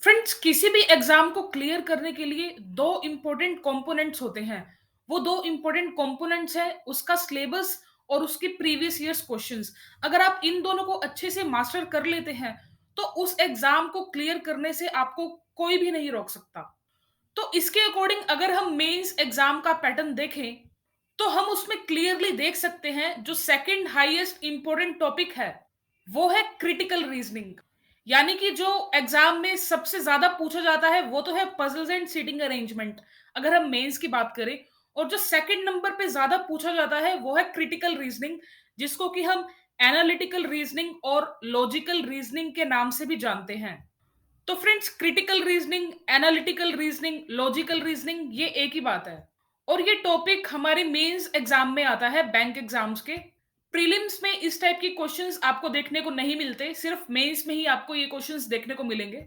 Friends, किसी भी exam को क्लियर करने के लिए दो इंपॉर्टेंट कंपोनेंट्स होते हैं। वो दो इंपॉर्टेंट कंपोनेंट्स है उसका सिलेबस और उसके प्रीवियस ईयर्स क्वेश्चंस। अगर आप इन दोनों को अच्छे से मास्टर कर लेते हैं तो उस एग्जाम को क्लियर करने से आपको कोई भी नहीं रोक सकता। तो इसके अकॉर्डिंग अगर हम मेंस एग्जाम का पैटर्न देखें तो हम उसमें क्लियरली देख सकते हैं जो सेकंड हाईएस्ट इंपॉर्टेंट टॉपिक है वो है क्रिटिकल रीजनिंग। यानी कि जो एग्जाम में सबसे ज्यादा पूछा जाता है वो तो है पजल्स एंड सीटिंग अरेंजमेंट, अगर हम मेंस की बात करें। और जो सेकंड नंबर पे ज्यादा पूछा जाता है वो है क्रिटिकल रीजनिंग, जिसको कि हम एनालिटिकल रीजनिंग और लॉजिकल रीजनिंग के नाम से भी जानते हैं। तो friends, critical reasoning, analytical reasoning, logical reasoning ये एक ही बात है। और ये टॉपिक हमारे मेंस एग्जाम में आता है, बैंक एग्जाम्स के। प्रीलिम्स में इस टाइप की क्वेश्चंस आपको देखने को नहीं मिलते, सिर्फ मेंस में ही आपको ये क्वेश्चंस देखने को मिलेंगे।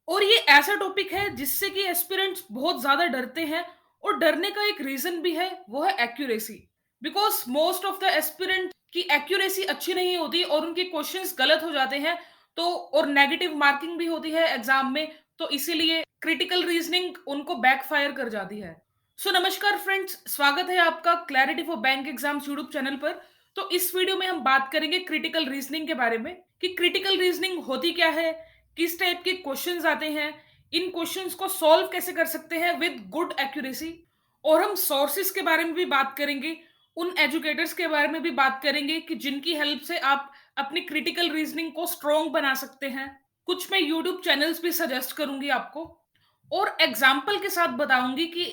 और ये ऐसा टॉपिक है जिससे कि एस्पिरेंट्स बहुत ज्यादा डरते हैं। और डरने का एक रीजन भी है, वो है accuracy. Because most of the aspirant की एक्यूरेसी अच्छी नहीं होती और उनके क्वेश्चंस गलत हो जाते हैं। तो और नेगेटिव मार्किंग भी होती है एग्जाम में, तो इसीलिए क्रिटिकल रीजनिंग उनको बैकफायर कर जाती है। सो नमस्कार फ्रेंड्स, स्वागत है आपका clarity for bank exams YouTube channel पर। तो इस वीडियो में हम बात करेंगे क्रिटिकल रीजनिंग के बारे में कि क्रिटिकल रीजनिंग होती क्या है, किस टाइप के क्वेश्चंस आते हैं, इन क्वेश्चंस को सॉल्व कैसे कर सकते हैं विद गुड एक्यूरेसी। और हम सोर्सेस के बारे में भी बात करेंगे, उन एजुकेटर्स के बारे में भी बात करेंगे कि जिनकी हेल्प से आप अपनी क्रिटिकल रीजनिंग को स्ट्रॉन्ग बना सकते हैं। कुछ मैं यूट्यूब चैनल्स भी सजेस्ट करूंगी आपको, और एग्जाम्पल के साथ बताऊंगी कि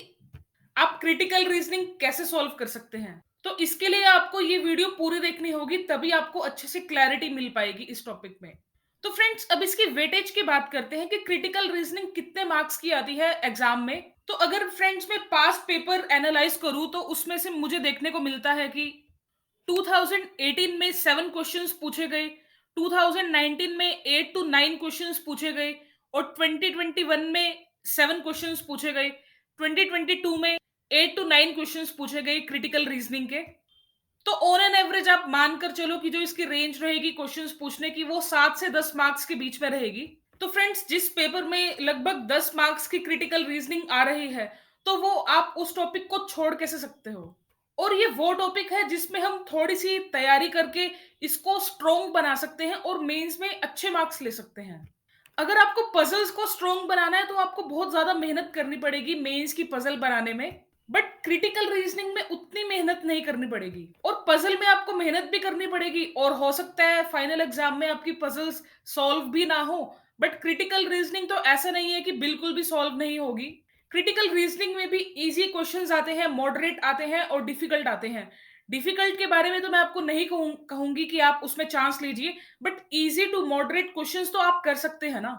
आप क्रिटिकल रीजनिंग कैसे सॉल्व कर सकते हैं। तो इसके लिए आपको ये वीडियो पूरी देखनी होगी, तभी आपको अच्छे से क्लैरिटी मिल पाएगी इस टॉपिक में। तो फ्रेंड्स, अब इसकी वेटेज की बात करते हैं कि क्रिटिकल रीजनिंग कितने मार्क्स की आती है एग्जाम में। तो अगर फ्रेंड्स मैं पास्ट पेपर एनालाइज करूं तो उसमें से मुझे देखने को मिलता है कि 2018 में 7 क्वेश्चंस पूछे गए, 2019 में 8 to 9 क्वेश्चंस पूछे गए, और 2021 में 7 क्वेश्चंस पूछे गए, 2022 में 8 to 9 क्वेश्चंस पूछे गए क्रिटिकल रीजनिंग के। तो ऑन एन एवरेज आप मानकर चलो कि जो इसकी रेंज रहेगी क्वेश्चंस पूछने की वो 7 से 10 मार्क्स के बीच में रहेगी। तो फ्रेंड्स, जिस पेपर में लगभग 10 मार्क्स की क्रिटिकल रीजनिंग आ रही है तो वो आप उस टॉपिक को छोड़ कैसे सकते हो। और ये वो टॉपिक है जिसमें हम थोड़ी सी तैयारी करके इसको स्ट्रोंग बना सकते हैं और मेंस में अच्छे मार्क्स ले सकते हैं। अगर आपको पजल्स को स्ट्रोंग बनाना है तो आपको बहुत ज्यादा मेहनत करनी पड़ेगी मेंस की पजल बनाने में। बट क्रिटिकल रीजनिंग में उतनी मेहनत नहीं करनी पड़ेगी, और पजल में आपको मेहनत भी करनी पड़ेगी और हो सकता है फाइनल एग्जाम में आपकी पजल्स सॉल्व भी ना हो। बट क्रिटिकल रीजनिंग तो ऐसा नहीं है कि बिल्कुल भी सॉल्व नहीं होगी। क्रिटिकल रीजनिंग में भी इजी क्वेश्चंस आते हैं, मॉडरेट आते हैं और डिफिकल्ट आते हैं। डिफिकल्ट के बारे में तो मैं आपको नहीं कहूंगी कि आप उसमें चांस लीजिए, but easy to moderate questions तो आप कर सकते हैं ना।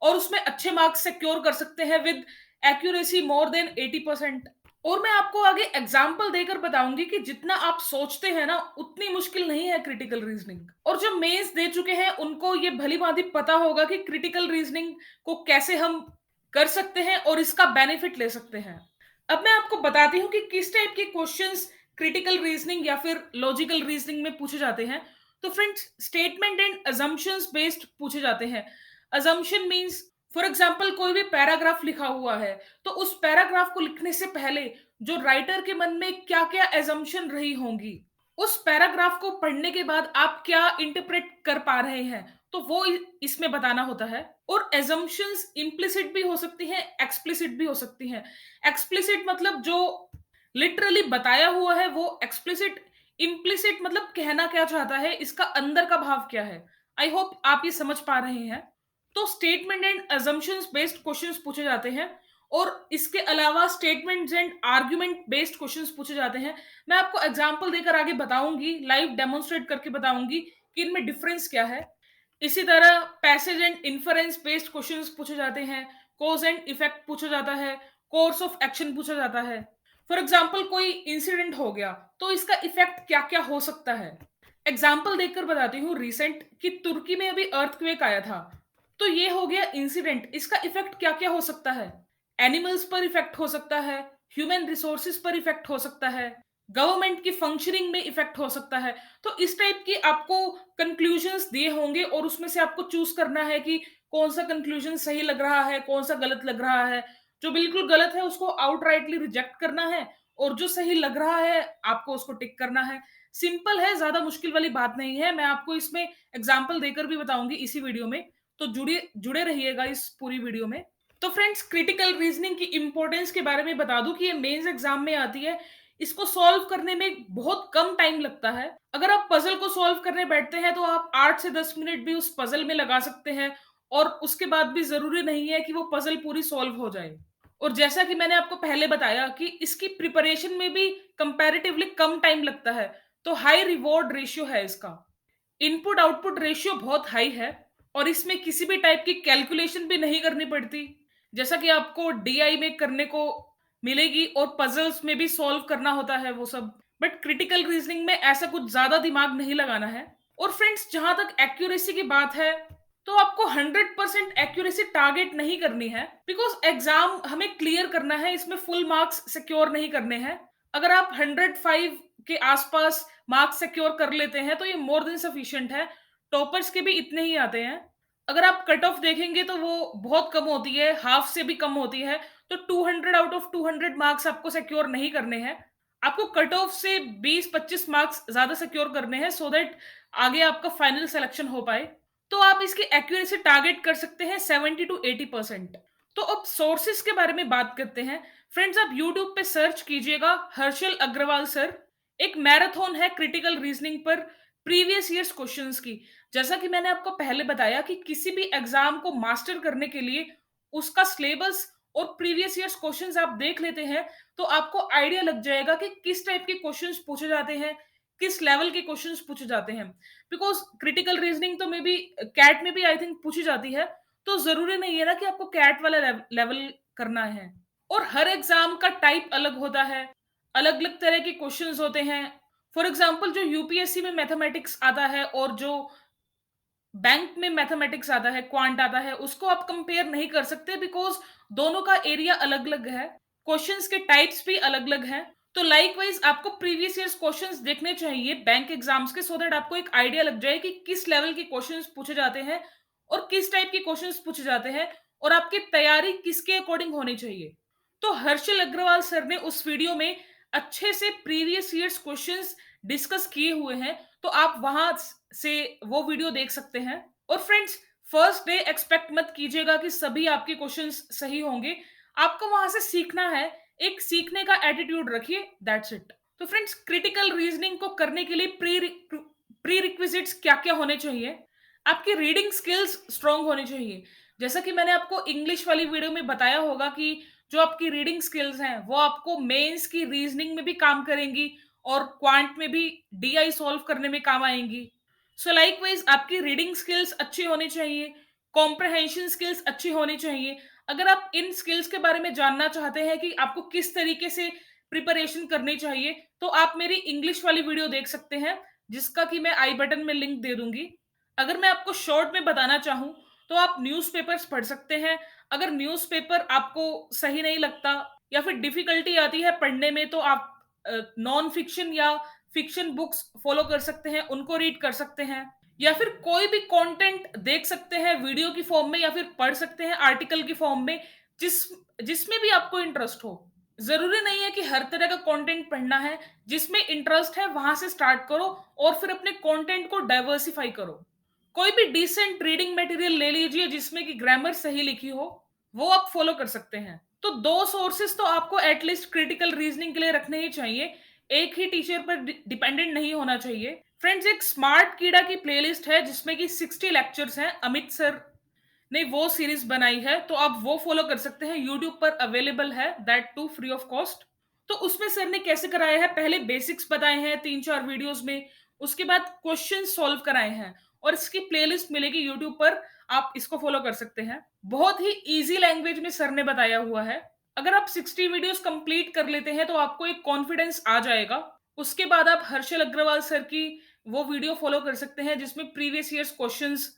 और उसमें अच्छे मार्क्स सिक्योर कर सकते हैं विद एक्यूरेसी मोर देन 80%। और मैं आपको आगे एग्जाम्पल देकर बताऊंगी कि जितना आप सोचते हैं ना उतनी मुश्किल नहीं है क्रिटिकल रीजनिंग। और जो मेंस दे चुके हैं उनको ये भली भांति पता होगा कि क्रिटिकल रीजनिंग को कैसे हम कर सकते हैं और इसका बेनिफिट ले सकते हैं। अब मैं आपको बताती हूँ कि किस टाइप के क्वेश्चंस क्रिटिकल रीजनिंग या फिर लॉजिकल रीजनिंग में पूछे जाते हैं। तो friends, statement and assumptions based पूछे जाते हैं। अजम्पशन मींस, फॉर एग्जांपल कोई भी पैराग्राफ लिखा हुआ है तो उस पैराग्राफ को लिखने से पहले जो राइटर के मन में क्या क्या एजम्पशन रही होंगी, उस पैराग्राफ को पढ़ने के बाद आप क्या इंटरप्रेट कर पा रहे हैं, तो वो इसमें बताना होता है। और एजम्पशंस इम्प्लिसिट भी हो सकती हैं, एक्सप्लिसिट भी हो सकती हैं। एक्सप्लिसिट मतलब जो लिटरली बताया हुआ है वो एक्सप्लिसिट। इम्प्लिसिट मतलब कहना क्या चाहता है, इसका अंदर का भाव क्या है। आई होप आप ये समझ पा रहे हैं। तो statement and assumptions based questions पूछे जाते हैं, और इसके अलावा statements and argument based questions पूछे जाते हैं। मैं आपको एग्जांपल देकर आगे बताऊंगी, लाइव डेमोन्स्ट्रेट करके बताऊंगी कि इनमें डिफरेंस क्या है। इसी तरह passage and inference based questions पूछे जाते हैं, कॉज एंड इफेक्ट पूछा जाता है, कोर्स ऑफ एक्शन पूछा जाता है। फॉर एग्जाम्पल कोई इंसिडेंट हो गया तो इसका इफेक्ट क्या क्या हो सकता है। एग्जाम्पल देकर बताती हूँ, रिसेंट कि तुर्की में अभी अर्थक्वेक आया था। तो ये हो गया इंसिडेंट, इसका इफेक्ट क्या क्या हो सकता है। एनिमल्स पर इफेक्ट हो सकता है, ह्यूमन रिसोर्सेज पर इफेक्ट हो सकता है, गवर्नमेंट की फंक्शनिंग में इफेक्ट हो सकता है। तो इस टाइप की आपको कंक्लूजन्स दिए होंगे और उसमें से आपको चूज करना है कि कौन-सा कंक्लूजन सही लग रहा है, कौन-सा गलत लग रहा है। जो बिल्कुल गलत है उसको आउटराइटली रिजेक्ट करना है और जो सही लग रहा है आपको उसको टिक करना है। सिंपल है, ज़्यादा मुश्किल वाली बात नहीं है। मैं आपको इसमें एग्ज़ाम्पल देकर भी बताऊँगी इसी वीडियो में, तो जुड़िए जुड़े रहिएगा इस पूरी वीडियो में। तो फ्रेंड्स, क्रिटिकल रीजनिंग की इम्पोर्टेंस के बारे में बता दूं कि ये मेंस एग्जाम में आती है। इसको सॉल्व करने में बहुत कम टाइम लगता है। अगर आप पजल को सॉल्व करने बैठते हैं तो आप 8 से 10 मिनट भी उस पजल में लगा सकते हैं और उसके बाद भी जरूरी नहीं है कि वो पजल पूरी सॉल्व हो जाए। और जैसा कि मैंने आपको पहले बताया कि इसकी प्रिपरेशन में भी कंपैरेटिवली कम टाइम लगता है, तो हाई रिवॉर्ड रेशियो है इसका। इनपुट आउटपुट रेशियो बहुत हाई है और इसमें किसी भी टाइप की कैलकुलेशन भी नहीं करनी पड़ती, जैसा कि आपको डीआई में करने को मिलेगी और पजल्स में भी सॉल्व करना होता है वो सब। बट क्रिटिकल रीजनिंग में ऐसा कुछ ज्यादा दिमाग नहीं लगाना है। और फ्रेंड्स, जहां तक एक्यूरेसी की बात है, तो आपको 100% एक्यूरेसी टारगेट नहीं करनी है, बिकॉज एग्जाम हमें क्लियर करना है, इसमें फुल मार्क्स सिक्योर नहीं करने हैं। अगर आप 105 के आसपास मार्क्स सिक्योर कर लेते हैं तो ये मोर देन सफिशिएंट है। टॉपर्स के भी इतने ही आते हैं। अगर आप कट ऑफ देखेंगे तो वो बहुत कम होती है, हाफ से भी कम होती है। तो 200 आउट ऑफ 200 मार्क्स आपको सिक्योर नहीं करने हैं। आपको कट ऑफ से 20-25 मार्क्स ज्यादा सिक्योर करने हैं, सो दैट आगे आपका फाइनल सिलेक्शन हो पाए। तो आप इसकी एक्यूरेसी टारगेट कर सकते हैं 70 to 80%। तो अब सोर्सेस के बारे में बात करते हैं। फ्रेंड्स, आप यूट्यूब पे सर्च कीजिएगा हर्षल अग्रवाल सर। एक मैराथन है क्रिटिकल रीजनिंग पर प्रीवियस ईयर्स क्वेश्चंस की। जैसा कि मैंने आपको पहले बताया कि किसी भी एग्जाम को मास्टर करने के लिए उसका सिलेबस और प्रीवियस ईयर्स क्वेश्चंस आप देख लेते हैं तो आपको आइडिया लग जाएगा कि किस टाइप के क्वेश्चंस पूछे जाते हैं, किस लेवल के क्वेश्चंस पूछे जाते हैं। बिकॉज क्रिटिकल रीजनिंग तो मे बी कैट में भी आई थिंक पूछी जाती है, तो जरूरी नहीं है ना कि आपको कैट वाला लेवल करना है। और हर एग्जाम का टाइप अलग होता है, अलग अलग तरह के क्वेश्चंस होते हैं। फॉर एग्जाम्पल, जो यूपीएससी में मैथमेटिक्स आता है और जो बैंक में मैथमेटिक्स आता है, क्वांट आता है, उसको आप कंपेयर नहीं कर सकते, बिकॉज दोनों का एरिया अलग अलग है, क्वेश्चंस के टाइप्स भी अलग अलग हैं। तो लाइकवाइज आपको प्रीवियस ईयर्स क्वेश्चंस देखने चाहिए बैंक एग्जाम्स के, सो दैट आपको एक आइडिया लग जाए कि किस लेवल के क्वेश्चंस पूछे जाते हैं और किस टाइप के क्वेश्चंस पूछे जाते हैं और आपकी तैयारी किसके अकॉर्डिंग होनी चाहिए। तो हर्षल अग्रवाल सर ने उस वीडियो में अच्छे से प्रीवियस ईयर्स क्वेश्चंस डिस्कस किए हुए हैं, तो आप वहां से वो वीडियो देख सकते हैं। और फ्रेंड्स, फर्स्ट डे एक्सपेक्ट मत कीजिएगा कि सभी आपके क्वेश्चंस सही होंगे। आपको वहां से सीखना है, एक सीखने का एटीट्यूड रखिए, दैट्स इट। तो फ्रेंड्स, क्रिटिकल रीजनिंग को करने के लिए प्री रिक्विजिट्स क्या क्या होने चाहिए। आपकी रीडिंग स्किल्स स्ट्रांग होनी चाहिए। जैसा कि मैंने आपको इंग्लिश वाली वीडियो में बताया होगा कि जो आपकी रीडिंग स्किल्स हैं वो आपको मेंस की रीजनिंग में भी काम करेंगी और क्वांट में भी डीआई सॉल्व करने में काम आएंगी। सो लाइकवाइज आपकी रीडिंग स्किल्स अच्छी होनी चाहिए, कॉम्प्रहेंशन स्किल्स अच्छी होनी चाहिए। अगर आप इन स्किल्स के बारे में जानना चाहते हैं कि आपको किस तरीके से प्रिपरेशन करनी चाहिए, तो आप मेरी इंग्लिश वाली वीडियो देख सकते हैं, जिसका कि मैं आई बटन में लिंक दे दूंगी। अगर मैं आपको शॉर्ट में बताना चाहूँ तो आप न्यूज़पेपर्स पढ़ सकते हैं। अगर न्यूज़पेपर आपको सही नहीं लगता या फिर डिफिकल्टी आती है पढ़ने में, तो आप नॉन फिक्शन या फिक्शन बुक्स फॉलो कर सकते हैं, उनको रीड कर सकते हैं। या फिर कोई भी कंटेंट देख सकते हैं वीडियो की फॉर्म में या फिर पढ़ सकते हैं आर्टिकल की फॉर्म में, जिस जिसमें भी आपको इंटरेस्ट हो। जरूरी नहीं है कि हर तरह का कंटेंट पढ़ना है, जिसमें इंटरेस्ट है वहां से स्टार्ट करो और फिर अपने कंटेंट को डाइवर्सिफाई करो। कोई भी डिसेंट रीडिंग मटेरियल ले लीजिए जिसमें कि ग्रामर सही लिखी हो, वो आप फॉलो कर सकते हैं। तो दो सोर्सेस तो आपको एटलीस्ट क्रिटिकल रीजनिंग के लिए रखने ही चाहिए, एक ही टीचर पर डिपेंडेंट नहीं होना चाहिए। फ्रेंड्स, एक स्मार्ट कीड़ा की प्लेलिस्ट है जिसमें कि 60 लेक्चर्स हैं, अमित सर ने वो सीरीज बनाई है, तो आप वो फॉलो कर सकते हैं, यूट्यूब पर अवेलेबल है, that too free of cost. तो उसमें सर ने कैसे कराया है, पहले बेसिक्स बताए हैं 3-4 वीडियोस में, उसके बाद क्वेश्चन सॉल्व कराए हैं और इसकी प्लेलिस्ट मिलेगी यूट्यूब पर, आप इसको फॉलो कर सकते हैं। बहुत ही इजी लैंग्वेज में सर ने बताया हुआ है। अगर आप 60 वीडियोस कंप्लीट कर लेते हैं तो आपको एक कॉन्फिडेंस आ जाएगा। उसके बाद आप हर्षल अग्रवाल सर की वो वीडियो फॉलो कर सकते हैं जिसमें प्रीवियस ईयर्स क्वेश्चंस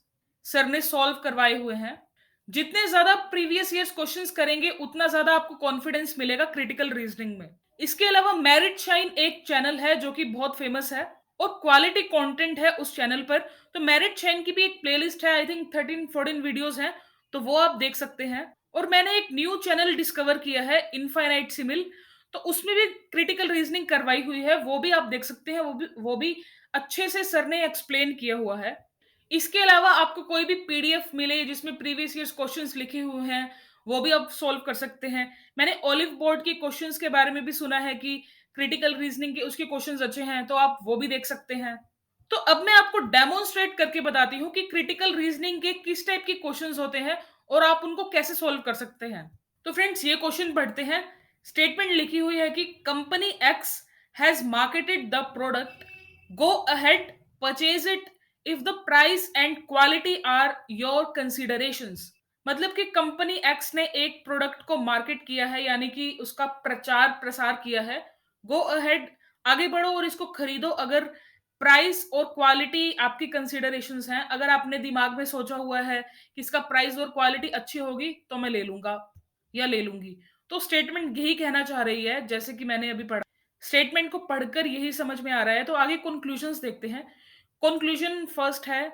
सर ने सॉल्व करवाए हुए हैं। जितने ज्यादा प्रीवियस ईयर्स क्वेश्चंस करेंगे उतना ज्यादा आपको कॉन्फिडेंस मिलेगा क्रिटिकल रीजनिंग में। इसके अलावा मेरिट शाइन एक चैनल है जो कि बहुत फेमस है। और क्वालिटी कंटेंट है उस चैनल पर। तो मेरिट चैन की भी एक प्लेलिस्ट है, आई थिंक 13-14 वीडियोस हैं, तो वो आप देख सकते हैं। और मैंने एक न्यू चैनल डिस्कवर किया है, इनफाइनाइट सिमिल, तो उसमें भी क्रिटिकल रीजनिंग करवाई हुई है, वो भी आप देख सकते हैं। वो भी अच्छे से सर ने एक्सप्लेन किया हुआ है। इसके अलावा आपको कोई भी पीडीएफ मिले जिसमें प्रीवियस ईयर्स क्वेश्चंस लिखे हुए हैं, वो भी आप सॉल्व कर सकते हैं। मैंने ओलिव बोर्ड के क्वेश्चंस के बारे में भी सुना है कि क्रिटिकल रीजनिंग के उसके क्वेश्चंस अच्छे हैं, तो आप वो भी देख सकते हैं। तो अब मैं आपको डेमोन्स्ट्रेट करके बताती हूँ कि क्रिटिकल रीजनिंग के किस टाइप के क्वेश्चंस होते हैं और आप उनको कैसे सॉल्व कर सकते हैं। तो फ्रेंड्स, ये क्वेश्चन पढ़ते हैं। स्टेटमेंट लिखी हुई है कि company X has marketed the product, go ahead, purchase it if the price and quality are your considerations. मतलब कि कंपनी एक्स ने एक प्रोडक्ट को मार्केट किया है, यानी कि उसका प्रचार प्रसार किया है। गो अहेड, आगे बढ़ो और इसको खरीदो अगर प्राइस और क्वालिटी आपकी कंसिडरेशंस हैं। अगर आपने दिमाग में सोचा हुआ है कि इसका प्राइस और क्वालिटी अच्छी होगी तो मैं ले लूंगा या ले लूंगी। तो स्टेटमेंट यही कहना चाह रही है, जैसे कि मैंने अभी पढ़ा। स्टेटमेंट को पढ़कर यही समझ में आ रहा है, तो आगे कंक्लूजन्स देखते हैं। कंक्लूजन फर्स्ट है,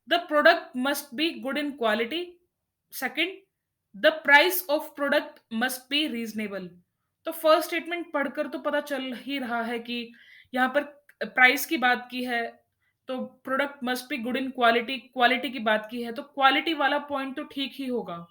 the product must be good in quality. Second, the price of product must be reasonable. तो फर्स्ट स्टेटमेंट पढ़कर तो पता चल ही रहा है कि यहाँ पर प्राइस की बात की है, तो product must be good in quality, quality की बात की है, तो क्वालिटी वाला पॉइंट तो ठीक ही होगा,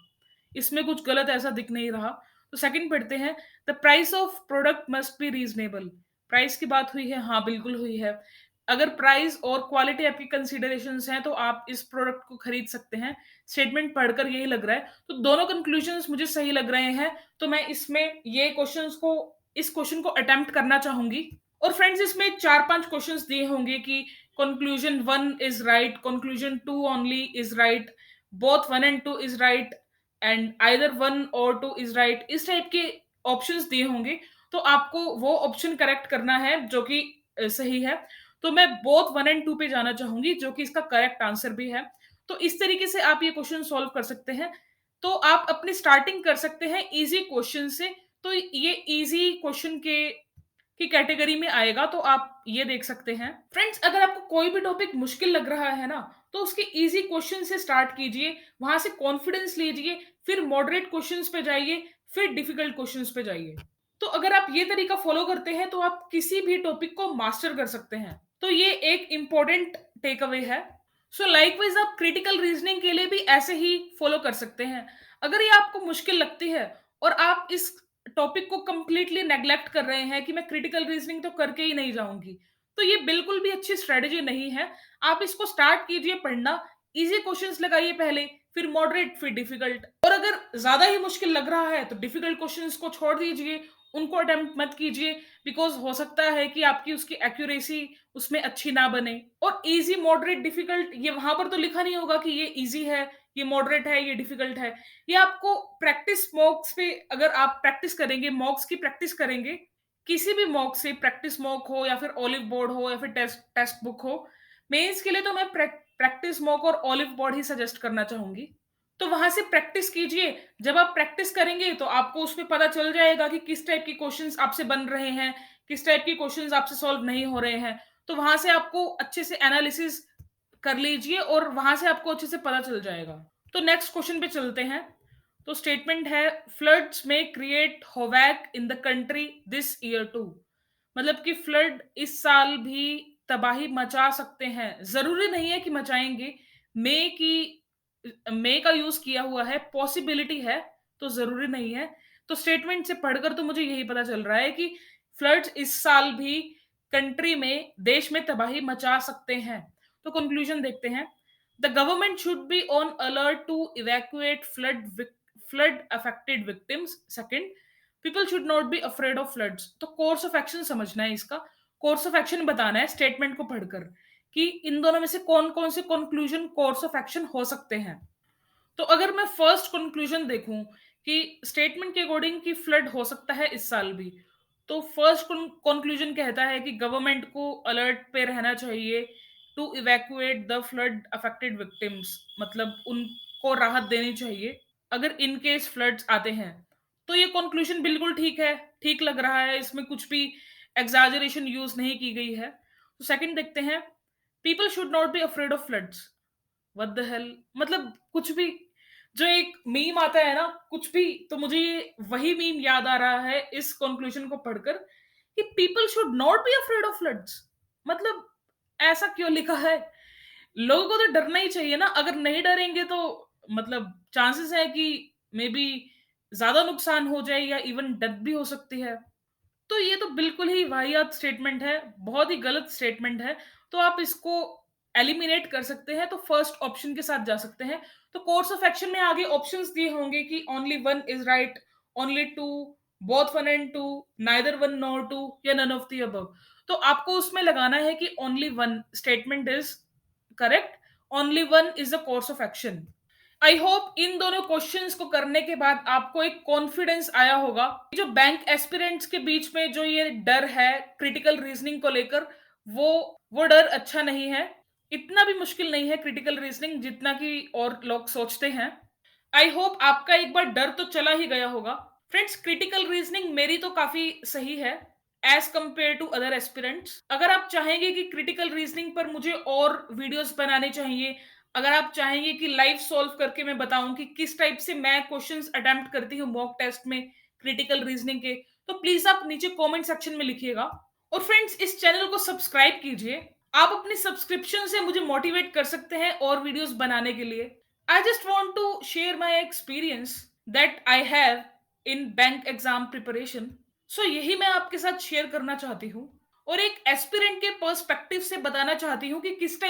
इसमें कुछ गलत ऐसा दिख नहीं रहा। तो सेकंड पढ़ते हैं, the price of product must be reasonable. Price की बात हुई है, हाँ बिल्कुल हुई है। अगर प्राइस और क्वालिटी आपकी कंसिडरेशंस हैं तो आप इस प्रोडक्ट को खरीद सकते हैं। स्टेटमेंट पढ़कर यही लग रहा है, तो दोनों कंक्लूजन्स मुझे सही लग रहे हैं। तो मैं इसमें ये क्वेश्चंस को इस क्वेश्चन को अटेम्प्ट करना चाहूंगी। और फ्रेंड्स, इसमें 4-5 क्वेश्चंस दिए होंगे कि conclusion 1 is right, conclusion 2 only is right, both 1 and 2 is right, and either 1 और 2 इज राइट, इस टाइप के ऑप्शंस दिए होंगे। तो आपको वो ऑप्शन करेक्ट करना है जो कि सही है। तो मैं बोथ 1 एंड 2 पे जाना चाहूंगी, जो कि इसका करेक्ट आंसर भी है। तो इस तरीके से आप ये क्वेश्चन सॉल्व कर सकते हैं। तो आप अपनी स्टार्टिंग कर सकते हैं इजी क्वेश्चन से। तो ये इजी क्वेश्चन के की कैटेगरी में आएगा, तो आप ये देख सकते हैं। फ्रेंड्स, अगर आपको कोई भी टॉपिक मुश्किल लग रहा है ना, तो उसके इजी क्वेश्चन से स्टार्ट कीजिए, वहां से कॉन्फिडेंस लीजिए, फिर मॉडरेट क्वेश्चंस पे जाइए, फिर डिफिकल्ट क्वेश्चंस पे जाइए। तो अगर आप ये तरीका फॉलो करते हैं तो आप किसी भी टॉपिक को मास्टर कर सकते हैं। तो ये एक इंपॉर्टेंट टेक अवे है। सो लाइकवाइज आप क्रिटिकल रीजनिंग के लिए भी ऐसे ही फॉलो कर सकते हैं। अगर ये आपको मुश्किल लगती है और आप इस टॉपिक को कंप्लीटली नेग्लेक्ट कर रहे हैं कि मैं क्रिटिकल रीजनिंग तो करके ही नहीं जाऊंगी, तो ये बिल्कुल भी अच्छी स्ट्रेटेजी नहीं है। आप इसको स्टार्ट कीजिए पढ़ना, इजी क्वेश्चंस लगाइए पहले, फिर मॉडरेट, फिर डिफिकल्ट। और अगर ज्यादा ही मुश्किल लग रहा है तो डिफिकल्ट क्वेश्चंस को छोड़ दीजिए, उनको अटेम्प्ट मत कीजिए, बिकॉज हो सकता है कि आपकी उसकी एक्यूरेसी उसमें अच्छी ना बने। और इजी, मॉडरेट, डिफिकल्ट, ये वहां पर तो लिखा नहीं होगा कि ये इजी है, ये मॉडरेट है, ये डिफिकल्ट है। ये आपको प्रैक्टिस मॉक्स पे, अगर आप प्रैक्टिस करेंगे, मॉक्स की प्रैक्टिस करेंगे, किसी भी मॉक से, प्रैक्टिस मॉक हो या फिर ऑलिव बोर्ड हो या फिर टेस्ट टेक्स्ट बुक हो, मेंस के लिए तो मैं प्रैक्टिस मॉक और ऑलिव बोर्ड ही सजेस्ट करना चाहूंगी। तो वहां से प्रैक्टिस कीजिए। जब आप प्रैक्टिस करेंगे तो आपको उसमें पता चल जाएगा कि किस टाइप के क्वेश्चंस आपसे बन रहे हैं, किस टाइप के क्वेश्चंस आपसे सॉल्व नहीं हो रहे हैं। तो वहां से आपको अच्छे से एनालिसिस कर लीजिए और वहां से आपको अच्छे से पता चल जाएगा। तो नेक्स्ट क्वेश्चन पे चलते हैं। तो स्टेटमेंट है, फ्लड्स में create havoc in the country this year too. मतलब कि फ्लड इस साल भी तबाही मचा सकते हैं, जरूरी नहीं है कि मचाएंगे। मे की मे का यूज किया हुआ है, पॉसिबिलिटी है, तो जरूरी नहीं है। तो स्टेटमेंट से पढ़कर तो मुझे यही पता चल रहा है कि फ्लड्स इस साल भी कंट्री में, देश में तबाही मचा सकते हैं। तो कंक्लूजन देखते हैं। The government should be on alert to evacuate flood affected victims. Second, people should not be afraid of floods. तो कोर्स ऑफ एक्शन समझना है, इसका कोर्स ऑफ एक्शन बताना है स्टेटमेंट को पढ़कर कि इन दोनों में से कौन कौन से कंक्लूजन कोर्स ऑफ एक्शन हो सकते हैं। तो अगर मैं फर्स्ट कंक्लूजन देखूं कि स्टेटमेंट के अकॉर्डिंग कि फ्लड हो सकता है इस साल भी, तो फर्स्ट कंक्लूजन कहता है कि गवर्नमेंट को अलर्ट पे रहना चाहिए to evacuate the flood affected victims, मतलब उनको राहत देनी चाहिए अगर इन केस फ्लड्स आते हैं। तो ये कंक्लूजन बिल्कुल ठीक है, ठीक लग रहा है, इसमें कुछ भी एग्जैजरेशन यूज नहीं की गई है। तो सेकंड देखते हैं, people should not be afraid of floods. What the hell, मतलब कुछ भी, जो एक मीम आता है ना कुछ भी, तो मुझे ये वही मीम याद आ रहा है इस कंक्लूजन को पढ़कर कि people should not be afraid of floods. मतलब ऐसा क्यों लिखा है? लोगों को तो डरना ही चाहिए ना, अगर नहीं डरेंगे तो मतलब चांसेस है कि मे बी ज्यादा नुकसान हो जाए या इवन डेथ भी हो सकती है। तो ये तो बिल्कुल ही वाहियात स्टेटमेंट है, बहुत ही गलत स्टेटमेंट है। तो आप इसको एलिमिनेट कर सकते हैं, तो फर्स्ट ऑप्शन के साथ जा सकते हैं। तो कोर्स ऑफ एक्शन में आगे ऑप्शंस दिए होंगे कि only one is right, only two, both one and two, neither one nor two, या नन ऑफ द अबव। तो आपको उसमें लगाना है कि only one statement is correct, only one is the course of action. I hope इन दोनों questions को करने के बाद आपको एक कॉन्फिडेंस आया होगा कि जो बैंक एस्पिरेंट्स के बीच में जो ये डर है क्रिटिकल रीजनिंग को लेकर, वो वो डर अच्छा नहीं है। इतना भी मुश्किल नहीं है क्रिटिकल रीजनिंग जितना कि और लोग सोचते हैं। आई होप आपका एक बार डर तो चला ही गया होगा। फ्रेंड्स, क्रिटिकल रीजनिंग मेरी तो काफी सही है as compare to other aspirants. अगर आप चाहेंगे कि क्रिटिकल रीजनिंग पर मुझे और वीडियोस बनाने चाहिए, अगर आप चाहेंगे कि लाइव सॉल्व करके मैं बताऊं कि किस टाइप से मैं क्वेश्चंस अटेम्प्ट करती हूँ मॉक टेस्ट में क्रिटिकल रीजनिंग के, तो प्लीज आप नीचे कमेंट सेक्शन में लिखिएगा। और फ्रेंड्स, इस चैनल को सब्सक्राइब कीजिए। आप अपनी सब्सक्रिप्शन से मुझे मोटिवेट कर सकते हैं और वीडियोस बनाने के लिए। I just want to share my experience that I have in bank exam preparation. So यही मैं आपके साथ शेयर करना चाहती हूँ और एक एस्पिरेंट के पर्सपेक्टिव से बताना चाहती हूँ कि किस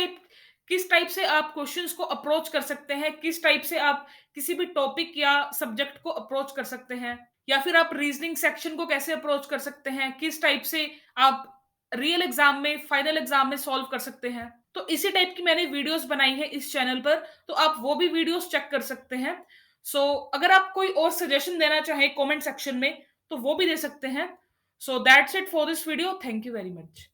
टाइप से आप क्वेश्चंस को अप्रोच कर सकते हैं, किस टाइप से आप किसी भी टॉपिक या सब्जेक्ट को अप्रोच कर सकते हैं, या फिर आप रीजनिंग सेक्शन को कैसे अप्रोच कर सकते हैं, किस टाइप से आप रियल एग्जाम में, फाइनल एग्जाम में सॉल्व कर सकते हैं। तो इसी टाइप की मैंने वीडियोस बनाई है इस चैनल पर, तो आप वो भी वीडियोस चेक कर सकते हैं। अगर आप कोई और सजेशन देना चाहें कमेंट सेक्शन में, तो वो भी दे सकते हैं। So that's it for this video, thank you very much.